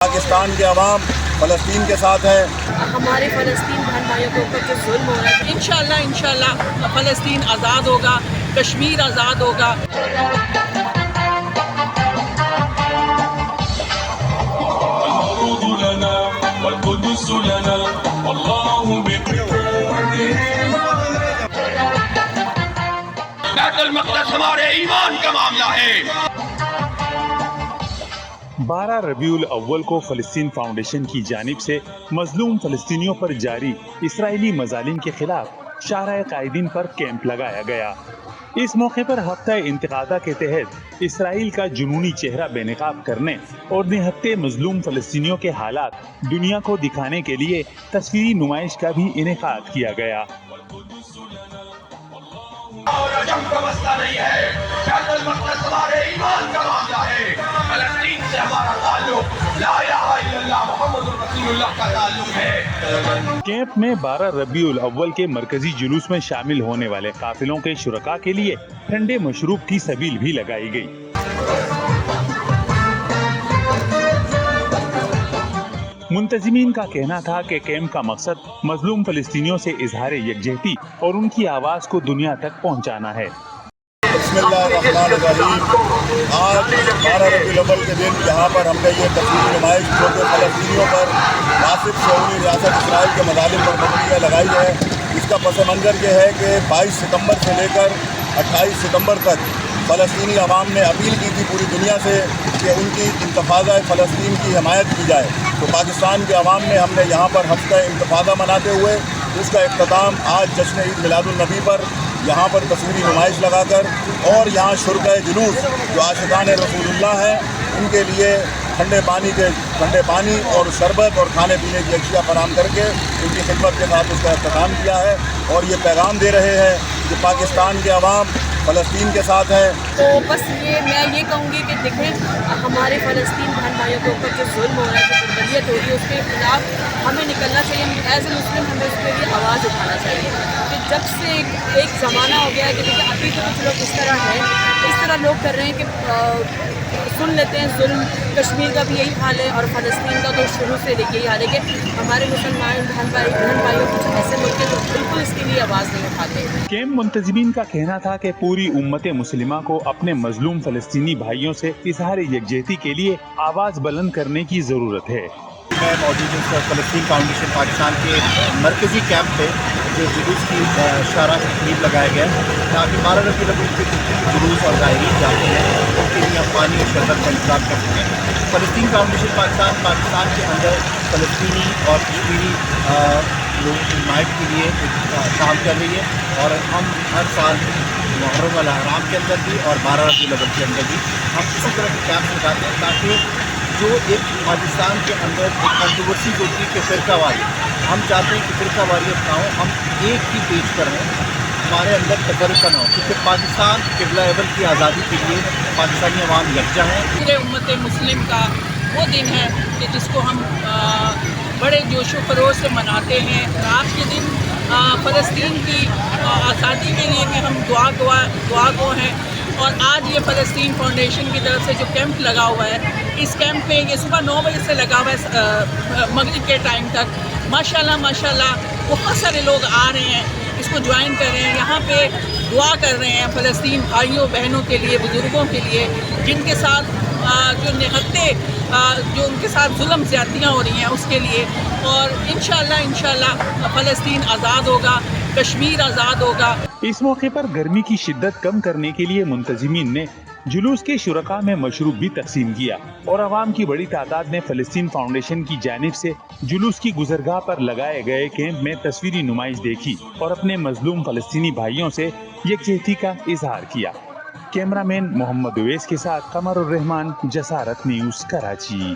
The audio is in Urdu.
پاکستان کے عوام فلسطین کے ساتھ ہے. ہمارے فلسطین بہن بھائیوں کے اوپر جو ظلم ہو رہا ہے انشاءاللہ فلسطین آزاد ہوگا، کشمیر آزاد ہوگا. بیت المقدس ہمارے ایمان کا معاملہ ہے. 12 ربیع الاول کو فلسطین فاؤنڈیشن کی جانب سے مظلوم فلسطینیوں پر جاری اسرائیلی مظالم کے خلاف شاہراہ قائدین پر کیمپ لگایا گیا. اس موقع پر ہفتہ انتقادہ کے تحت اسرائیل کا جنونی چہرہ بے نقاب کرنے اور نہتے مظلوم فلسطینیوں کے حالات دنیا کو دکھانے کے لیے تصویری نمائش کا بھی انعقاد کیا گیا. اور جنگ کا مسئلہ نہیں ہے، بیت المقدس ہمارے ایمان کا معاملہ ہے. فلسطین سے ہمارا تعلق لا الہ الا اللہ محمد رسول اللہ کا تعلق ہے. کیمپ میں 12 ربیع الاول کے مرکزی جلوس میں شامل ہونے والے قافلوں کے شرکاء کے لیے ٹھنڈے مشروب کی سبیل بھی لگائی گئی. منتظمین کا کہنا تھا کہ کیمپ کا مقصد مظلوم فلسطینیوں سے اظہار یکجہتی اور ان کی آواز کو دنیا تک پہنچانا ہے. بسم اللہ الرحمن الرحیم. آج 12 ربیع الاول کے دن یہاں پر ہم نے یہ تصویری نمائش جو کہ فلسطینیوں پر ناصب شعوری ریاست اسرائیل کے مظالم پر مبنی لگائی ہے. اس کا پس منظر یہ ہے کہ 22 ستمبر سے لے کر 28 ستمبر تک فلسطینی عوام نے اپیل کی تھی پوری دنیا سے کہ ان کی انتفاضہ فلسطین کی حمایت کی جائے. تو پاکستان کے عوام نے ہم نے یہاں پر ہفتہ انتفاضہ مناتے ہوئے اس کا اختتام آج جشن عید میلاد النبی پر یہاں پر تصویری نمائش لگا کر اور یہاں شرکائے جلوس جو عاشقان رسول اللہ ہیں ان کے لیے ٹھنڈے پانی اور شربت اور کھانے پینے کی اشیاء فراہم کر کے ان کی خدمت کے ساتھ اس کا اختتام کیا ہے. اور یہ پیغام دے رہے ہیں کہ پاکستان کے عوام فلسطین کے ساتھ ہے. تو بس میں یہ کہوں گی کہ دیکھیں ہمارے فلسطین بہن بھائیوں کے اوپر جو ظلم ہو رہا ہے، جو بربریت ہو رہی ہے، اس کے خلاف ہمیں نکلنا چاہیے. ایز اے مسلم ہمیں اس کے لیے آواز اٹھانا چاہیے کہ جب سے ایک زمانہ ہو گیا ہے کہ دیکھیں ابھی تو کچھ لوگ اس طرح ہیں، اس طرح لوگ کر رہے ہیں کہ سن لیتے ہیں ظلم. کشمیر کا بھی یہی حال ہے اور فلسطین کا تو شروع سے یہی حال ہے کہ ہمارے مسلمان بہن بھائیوں کچھ ایسے ملک ہیں جو بالکل اس کے لیے آواز نہیں اٹھاتے. کیمپ منتظمین کا کہنا تھا کہ پوری امت مسلمہ کو اپنے مظلوم فلسطینی بھائیوں سے اظہار یکجہتی کے لیے آواز بلند کرنے کی ضرورت ہے. میں موجود ہوں فلسطین فاؤنڈیشن پاکستان کے مرکزی کیمپ پہ جو جلوس کی شاہراہ سے تقریب لگایا گیا ہے تاکہ 12 ربیع الاول کے جلوس اور ظاہرین جاتے ہیں ان کے لیے ہم پانی اور شربت کا انتظام کر سکیں. فلسطین فاؤنڈیشن پاکستان کے اندر فلسطینی اور کشمیری لوگوں کی حمایت کے لیے کام کر رہی ہے اور ہم ہر سال محرم الاحرام کے اندر بھی اور 12 ربیع الاول کے اندر بھی ہم اسی طرح کے کیمپ لگاتے ہیں تاکہ جو ایک پاکستان کے اندر ایک کنٹروورسی ہوتی ہے کہ فرقہ واری، ہم چاہتے ہیں کہ فرقہ واریت نہ ہو، ہم ایک ہی پیج پر ہیں، ہمارے اندر تفرقہ نہ ہو کیونکہ پاکستان قبلہ اول کی آزادی کے لیے پاکستانی عوام یکجا ہیں. پورے امت مسلم کا وہ دن ہے کہ جس کو ہم بڑے جوش و خروش سے مناتے ہیں. آج کے دن فلسطین کی آزادی کے لیے بھی ہم دعا گو ہیں. اور آج یہ فلسطین فاؤنڈیشن کی طرف سے جو کیمپ لگا ہوا ہے، اس کیمپ میں یہ صبح 9 بجے سے لگا ہوا ہے مغرب کے ٹائم تک. ماشاءاللہ بہت سارے لوگ آ رہے ہیں، اس کو جوائن کر رہے ہیں، یہاں پہ دعا کر رہے ہیں فلسطین بھائیوں بہنوں کے لیے، بزرگوں کے لیے جن کے ساتھ جو نہتے جو ان کے ساتھ ظلم زیادتیاں ہو رہی ہیں اس کے لیے. اور انشاءاللہ فلسطین آزاد ہوگا، کشمیر آزاد ہوگا. اس موقع پر گرمی کی شدت کم کرنے کے لیے منتظمین نے جلوس کے شرکاء میں مشروب بھی تقسیم کیا اور عوام کی بڑی تعداد نے فلسطین فاؤنڈیشن کی جانب سے جلوس کی گزرگاہ پر لگائے گئے کیمپ میں تصویری نمائش دیکھی اور اپنے مظلوم فلسطینی بھائیوں سے یکجہتی کا اظہار کیا. کیمرہ مین محمد اویس کے ساتھ قمر الرحمان، جسارت نیوز، کراچی.